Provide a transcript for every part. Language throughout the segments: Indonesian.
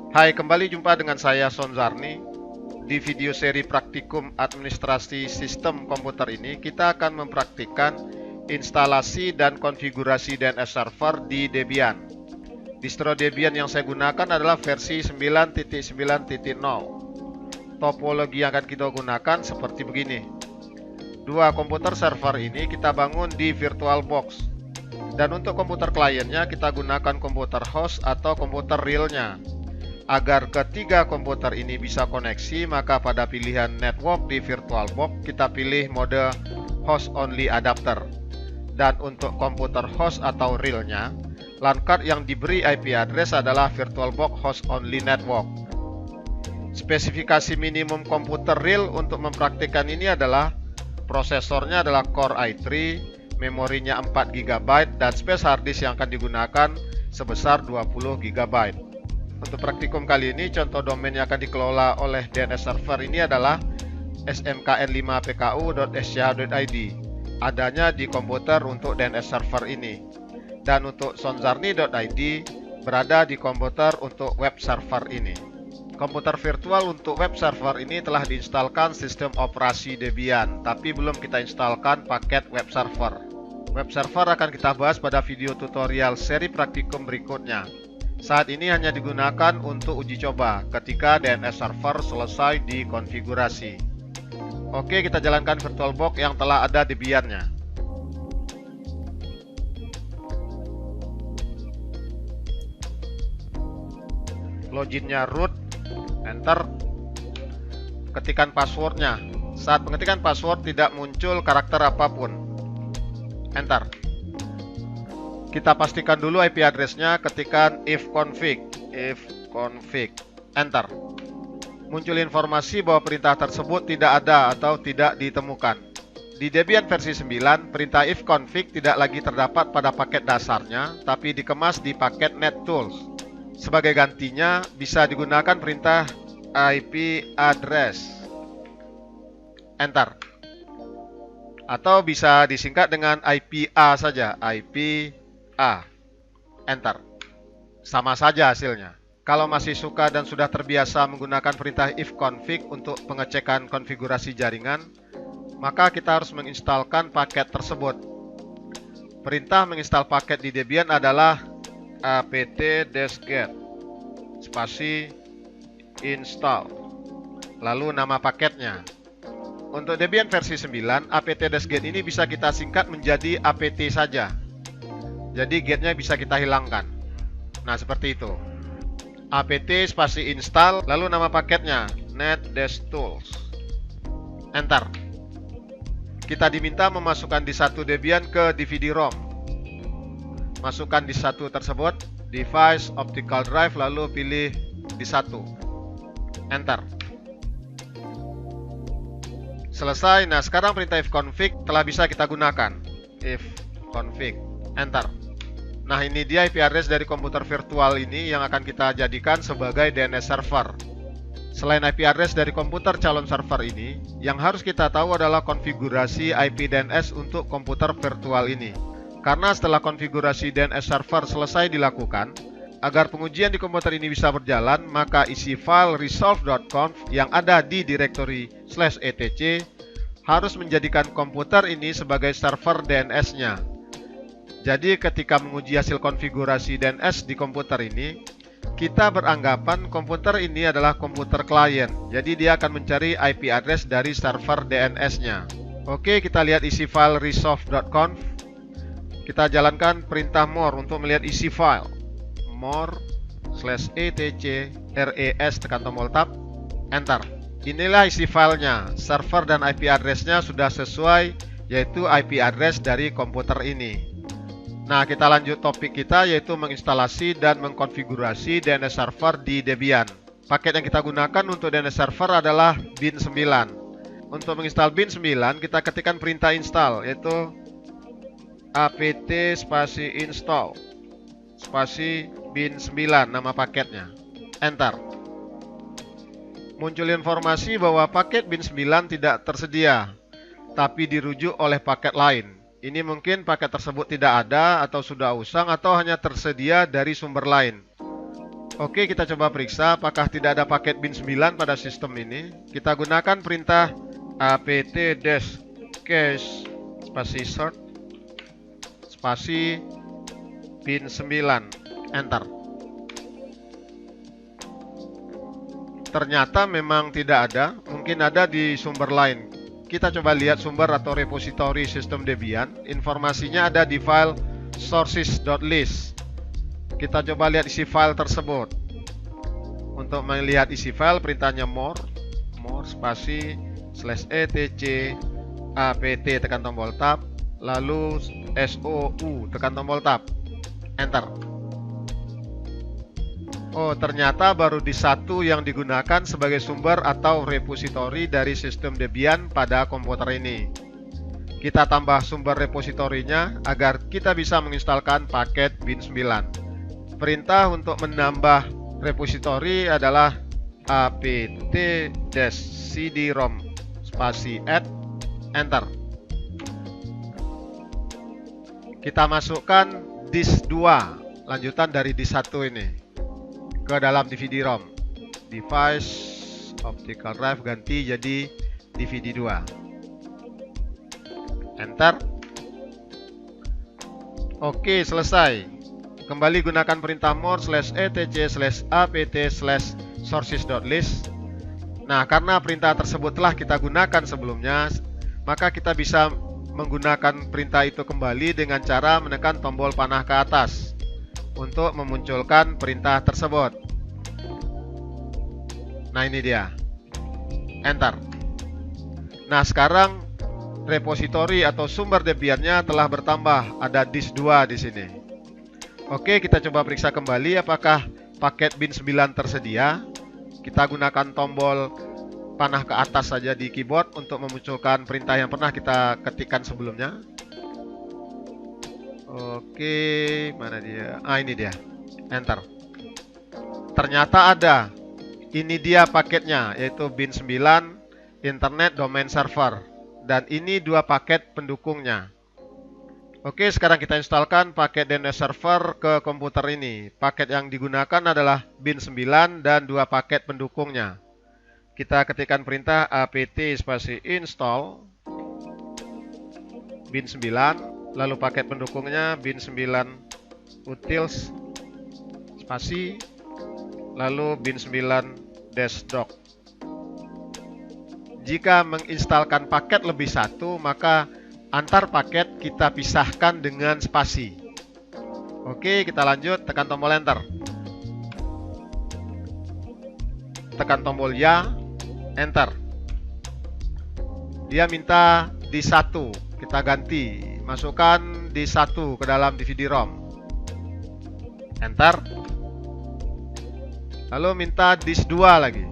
Hai, kembali jumpa dengan saya Sonzarni. Di video seri praktikum administrasi sistem komputer ini, kita akan mempraktikkan instalasi dan konfigurasi DNS server di Debian. Distro Debian yang saya gunakan adalah versi 9.9.0. Topologi yang akan kita gunakan seperti begini. Dua komputer server ini kita bangun di VirtualBox. Dan untuk komputer kliennya kita gunakan komputer host atau komputer realnya. Agar ketiga komputer ini bisa koneksi, maka pada pilihan network di VirtualBox kita pilih mode host only adapter. Dan untuk komputer host atau realnya, LAN card yang diberi IP address adalah VirtualBox host only network. Spesifikasi minimum komputer real untuk mempraktikkan ini adalah prosesornya adalah Core i3, memorinya 4 GB, dan space hard disk yang akan digunakan sebesar 20 GB. Untuk praktikum kali ini, contoh domain yang akan dikelola oleh DNS server ini adalah smkn5pku.sch.id. Adanya di komputer untuk DNS server ini. Dan untuk sonzarni.id berada di komputer untuk web server ini. Komputer virtual untuk web server ini telah diinstalkan sistem operasi Debian, tapi belum kita instalkan paket web server. Web server akan kita bahas pada video tutorial seri praktikum berikutnya. Saat ini hanya digunakan untuk uji coba ketika DNS server selesai dikonfigurasi. Oke, kita jalankan VirtualBox yang telah ada Debian-nya. Loginnya root, enter. Ketikkan passwordnya. Saat pengetikan password tidak muncul karakter apapun, enter. Kita pastikan dulu IP address-nya, ketikkan ifconfig, enter. Muncul informasi bahwa perintah tersebut tidak ada atau tidak ditemukan. Di Debian versi 9, perintah ifconfig tidak lagi terdapat pada paket dasarnya, tapi dikemas di paket nettools. Sebagai gantinya, bisa digunakan perintah IP address, enter. Atau bisa disingkat dengan IPA saja, IP enter. Sama saja hasilnya. Kalau masih suka dan sudah terbiasa menggunakan perintah ifconfig untuk pengecekan konfigurasi jaringan, maka kita harus menginstalkan paket tersebut. Perintah menginstal paket di Debian adalah apt-get spasi install, lalu nama paketnya. Untuk Debian versi 9, apt-get ini bisa kita singkat menjadi apt saja. Jadi get-nya bisa kita hilangkan. Nah, seperti itu. apt spasi install, lalu nama paketnya netdesktools, enter. Kita diminta memasukkan disk 1 Debian ke DVD-ROM. Masukkan disk 1 tersebut, device, optical drive, lalu pilih disk 1, enter. Selesai. Nah, sekarang perintah ifconfig telah bisa kita gunakan. Ifconfig, enter. Nah, ini dia IP address dari komputer virtual ini yang akan kita jadikan sebagai DNS server. Selain IP address dari komputer calon server ini, yang harus kita tahu adalah konfigurasi IP DNS untuk komputer virtual ini. Karena setelah konfigurasi DNS server selesai dilakukan, agar pengujian di komputer ini bisa berjalan, maka isi file resolve.conf yang ada di direktori /etc harus menjadikan komputer ini sebagai server DNS-nya. Jadi ketika menguji hasil konfigurasi DNS di komputer ini, kita beranggapan komputer ini adalah komputer klien. Jadi dia akan mencari IP address dari server DNS-nya. Oke, kita lihat isi file resolve.conf. Kita jalankan perintah more untuk melihat isi file. more/etc res, tekan tombol tab, enter. Inilah isi filenya. Server dan IP address-nya sudah sesuai, yaitu IP address dari komputer ini. Nah, kita lanjut topik kita, yaitu menginstalasi dan mengkonfigurasi DNS server di Debian. Paket yang kita gunakan untuk DNS server adalah bin9. Untuk menginstal bin9, kita ketikkan perintah install, yaitu apt spasi install spasi bin9, nama paketnya, enter. Muncul informasi bahwa paket bin9 tidak tersedia, tapi dirujuk oleh paket lain. Ini mungkin paket tersebut tidak ada, atau sudah usang, atau hanya tersedia dari sumber lain. Oke, kita coba periksa apakah tidak ada paket bin9 pada sistem ini. Kita gunakan perintah apt-cache spasi sort spasi bin9, enter. Ternyata memang tidak ada, mungkin ada di sumber lain. Kita coba lihat sumber atau repositori sistem Debian. Informasinya ada di file sources.list. Kita coba lihat isi file tersebut. Untuk melihat isi file, perintahnya more spasi /etc apt, tekan tombol tab, lalu sou, tekan tombol tab, enter. Oh, ternyata baru di satu yang digunakan sebagai sumber atau repositori dari sistem Debian pada komputer ini. Kita tambah sumber repositorinya agar kita bisa menginstalkan paket bin9. Perintah untuk menambah repositori adalah apt-cd-rom spasi add, enter. Kita masukkan disk 2, lanjutan dari disk 1 ini, ke dalam DVD-ROM. Device optical drive ganti jadi DVD 2. Enter. Oke, selesai. Kembali gunakan perintah more /etc/apt/sources.list. Nah, karena perintah tersebut telah kita gunakan sebelumnya, maka kita bisa menggunakan perintah itu kembali dengan cara menekan tombol panah ke atas untuk memunculkan perintah tersebut. Nah, ini dia. Enter. Nah, sekarang repositori atau sumber Debian-nya telah bertambah, ada disk 2 di sini. Oke, kita coba periksa kembali apakah paket bin9 tersedia. Kita gunakan tombol panah ke atas saja di keyboard untuk memunculkan perintah yang pernah kita ketikkan sebelumnya. Oke, mana dia? Ini dia. Enter. Ternyata ada. Ini dia paketnya, yaitu bin9 Internet Domain Server. Dan ini 2 paket pendukungnya. Oke, sekarang kita instalkan paket DNS Server ke komputer ini. Paket yang digunakan adalah bin9 dan 2 paket pendukungnya. Kita ketikkan perintah apt spasi install bin9, lalu paket pendukungnya bin9 utils spasi, lalu bin9 -doc. Jika menginstalkan paket lebih satu, maka antar paket kita pisahkan dengan spasi. Oke, kita lanjut, tekan tombol enter. Tekan tombol ya, enter. Dia minta di 1, kita ganti, masukkan di 1 ke dalam DVD-ROM. Enter. Lalu minta disk 2 lagi,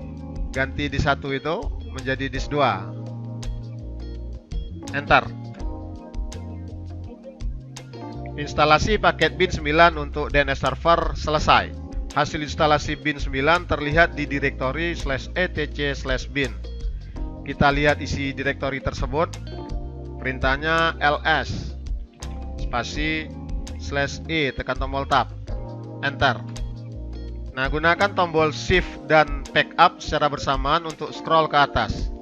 ganti di 1 itu menjadi disk 2. Enter. Instalasi paket bin9 untuk DNS server selesai. Hasil instalasi bin9 terlihat di direktori /etc/bin. Kita lihat isi direktori tersebut. Perintahnya ls spasi /e, tekan tombol tab, enter. Nah, gunakan tombol shift dan backup secara bersamaan untuk scroll ke atas.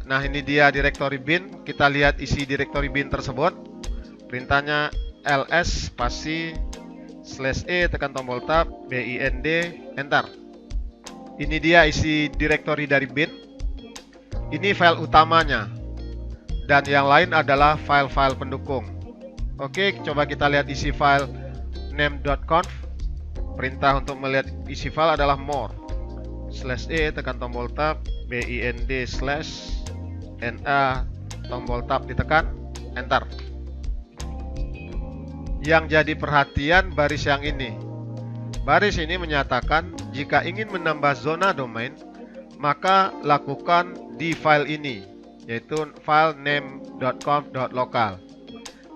Nah, ini dia direktori bin. Kita lihat isi direktori bin tersebut. Perintahnya ls spasi /e, tekan tombol tab, bind, enter. Ini dia isi direktori dari bin. Ini file utamanya, dan yang lain adalah file-file pendukung. Oke, coba kita lihat isi file name.conf. Perintah untuk melihat isi file adalah more /e, tekan tombol tab, bind /na, tombol tab ditekan, enter. Yang jadi perhatian baris yang ini. Baris ini menyatakan jika ingin menambah zona domain, maka lakukan di file ini, yaitu file name.conf.local.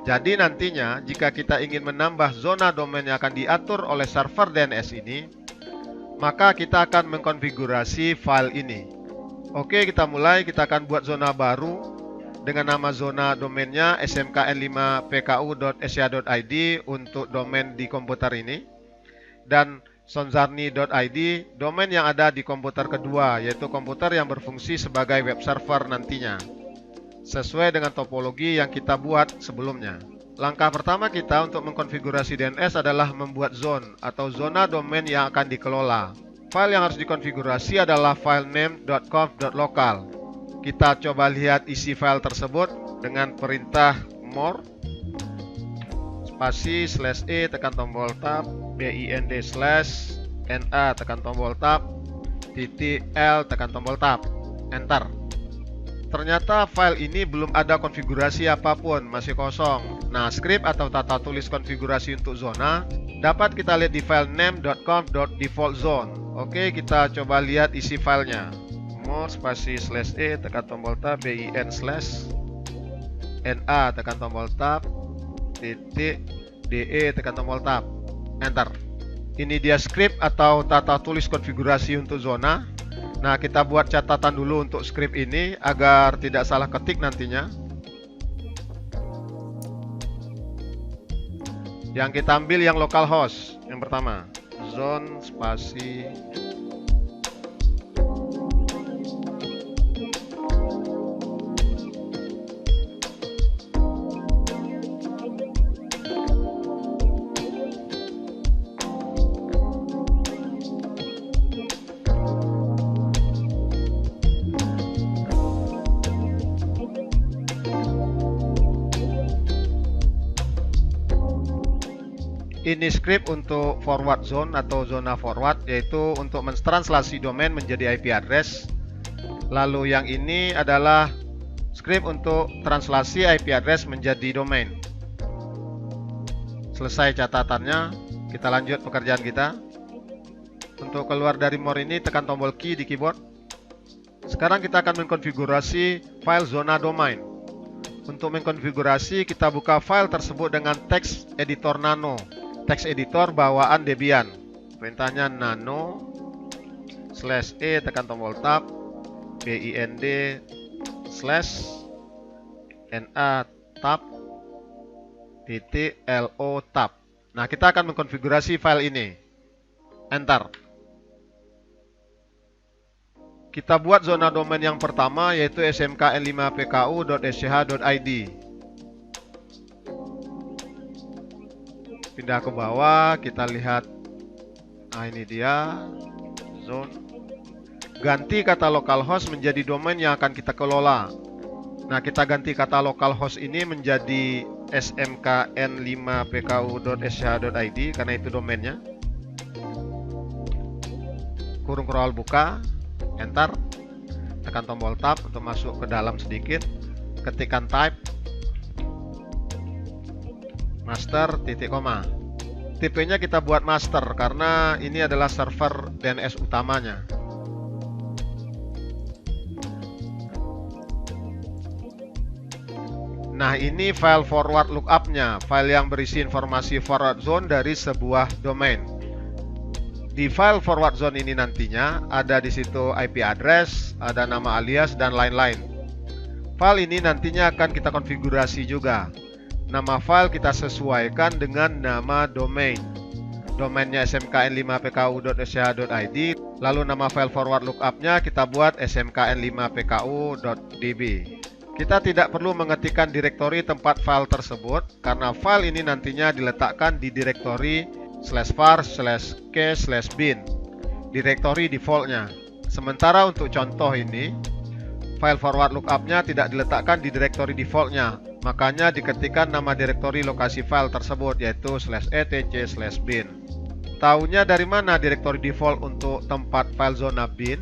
Jadi nantinya jika kita ingin menambah zona domain yang akan diatur oleh server DNS ini, maka kita akan mengkonfigurasi file ini. Oke, kita mulai. Kita akan buat zona baru dengan nama zona domainnya smkn5pku.sya.id untuk domain di komputer ini. dan sonzarni.id, domain yang ada di komputer kedua, yaitu komputer yang berfungsi sebagai web server nantinya, sesuai dengan topologi yang kita buat sebelumnya. Langkah pertama kita untuk mengkonfigurasi DNS adalah membuat zone atau zona domain yang akan dikelola. File yang harus dikonfigurasi adalah file name.conf.local. Kita coba lihat isi file tersebut dengan perintah more spasi /e tekan tombol tab bind /na tekan tombol tab -l tekan tombol tab, enter. Ternyata file ini belum ada konfigurasi apapun, masih kosong. Nah, script atau tata tulis konfigurasi untuk zona dapat kita lihat di file name.conf.defaultzone. Oke, kita coba lihat isi filenya. More spasi /e tekan tombol tab bind /na tekan tombol tab .de tekan tombol tab, enter. Ini dia script atau tata tulis konfigurasi untuk zona. Nah, kita buat catatan dulu untuk script ini agar tidak salah ketik nantinya. Yang kita ambil yang localhost yang pertama, zone spasi ini script untuk forward zone atau zona forward, yaitu untuk mentranslasi domain menjadi IP address. Lalu yang ini adalah script untuk translasi IP address menjadi domain. Selesai catatannya, kita lanjut pekerjaan kita. Untuk keluar dari more ini tekan tombol key di keyboard. Sekarang kita akan mengkonfigurasi file zona domain. Untuk mengkonfigurasi, kita buka file tersebut dengan text editor nano. Text editor bawaan Debian. Perintahnya nano /e tekan tombol tab bind /na tab .lo tab. Nah, kita akan mengkonfigurasi file ini. Enter. Kita buat zona domain yang pertama, yaitu smkn5pku.sch.id. Pindah ke bawah, kita lihat. Nah, ini dia zone. Ganti kata localhost menjadi domain yang akan kita kelola. Nah, kita ganti kata localhost ini menjadi smkn5pku.sch.id karena itu domainnya. Kurung kurang buka, enter. Tekan tombol tab untuk masuk ke dalam sedikit. Ketikkan type master titik koma. Tipenya kita buat master karena ini adalah server DNS utamanya. Nah, ini file forward lookup-nya, file yang berisi informasi forward zone dari sebuah domain. Di file forward zone ini nantinya ada di situ IP address, ada nama alias dan lain-lain. File ini nantinya akan kita konfigurasi juga. Nama file kita sesuaikan dengan nama domain. Domainnya smkn5pku.sch.id. Lalu nama file forward lookup-nya kita buat smkn5pku.db. Kita tidak perlu mengetikkan direktori tempat file tersebut karena file ini nantinya diletakkan di direktori /var/k/bin, direktori defaultnya. Sementara untuk contoh ini, file forward lookup-nya tidak diletakkan di direktori defaultnya, makanya diketikkan nama direktori lokasi file tersebut, yaitu /etc/bin. Taunya dari mana direktori default untuk tempat file zona bin?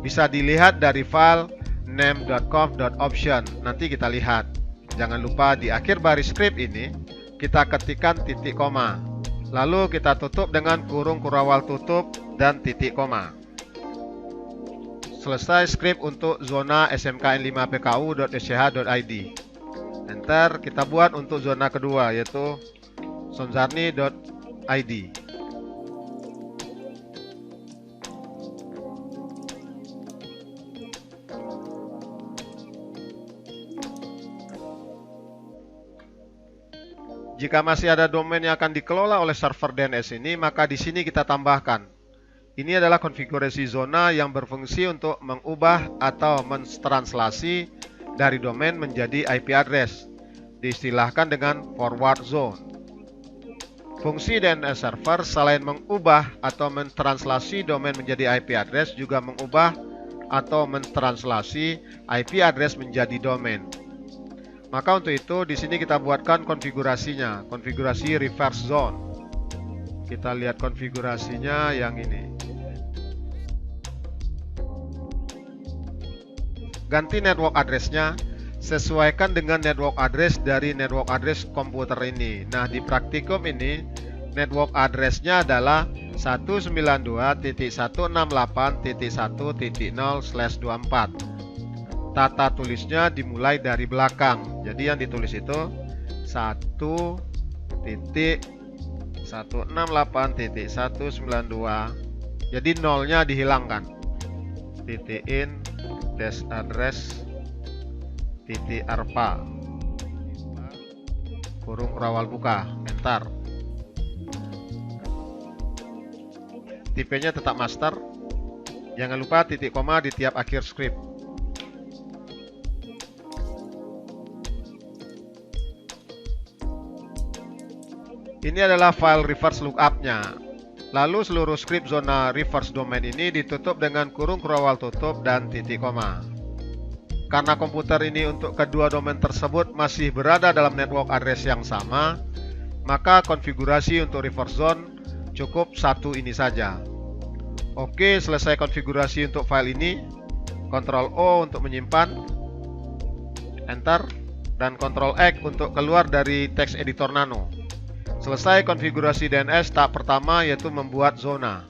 Bisa dilihat dari file name.conf.option. Nanti kita lihat. Jangan lupa di akhir baris script ini kita ketikkan titik koma. Lalu kita tutup dengan kurung kurawal tutup dan titik koma. Selesai script untuk zona smkn5pku.sch.id. Enter. Kita buat untuk zona kedua, yaitu sonzarni.id. Jika masih ada domain yang akan dikelola oleh server DNS ini, maka di sini kita tambahkan. Ini adalah konfigurasi zona yang berfungsi untuk mengubah atau mentranslasi dari domain menjadi IP address. Diistilahkan dengan forward zone. Fungsi DNS server selain mengubah atau mentranslasi domain menjadi IP address, juga mengubah atau mentranslasi IP address menjadi domain. Maka untuk itu di sini kita buatkan konfigurasinya, konfigurasi reverse zone. Kita lihat konfigurasinya yang ini. Ganti network address-nya, sesuaikan dengan network address dari network address komputer ini. Nah, di praktikum ini network address-nya adalah 192.168.1.0/24. Tata tulisnya dimulai dari belakang. Jadi yang ditulis itu 1.168.192. Jadi nolnya dihilangkan. .in dash address .arpa kurung kurawal buka, enter. Tipenya tetap master. Jangan lupa titik koma di tiap akhir script. Ini adalah file reverse lookup-nya. Lalu seluruh script zona reverse domain ini ditutup dengan kurung kurawal tutup dan titik koma. Karena komputer ini untuk kedua domain tersebut masih berada dalam network address yang sama, maka konfigurasi untuk reverse zone cukup satu ini saja. Oke, selesai konfigurasi untuk file ini. Ctrl O untuk menyimpan, enter, dan Ctrl X untuk keluar dari text editor Nano. Selesai konfigurasi DNS tahap pertama, yaitu membuat zona.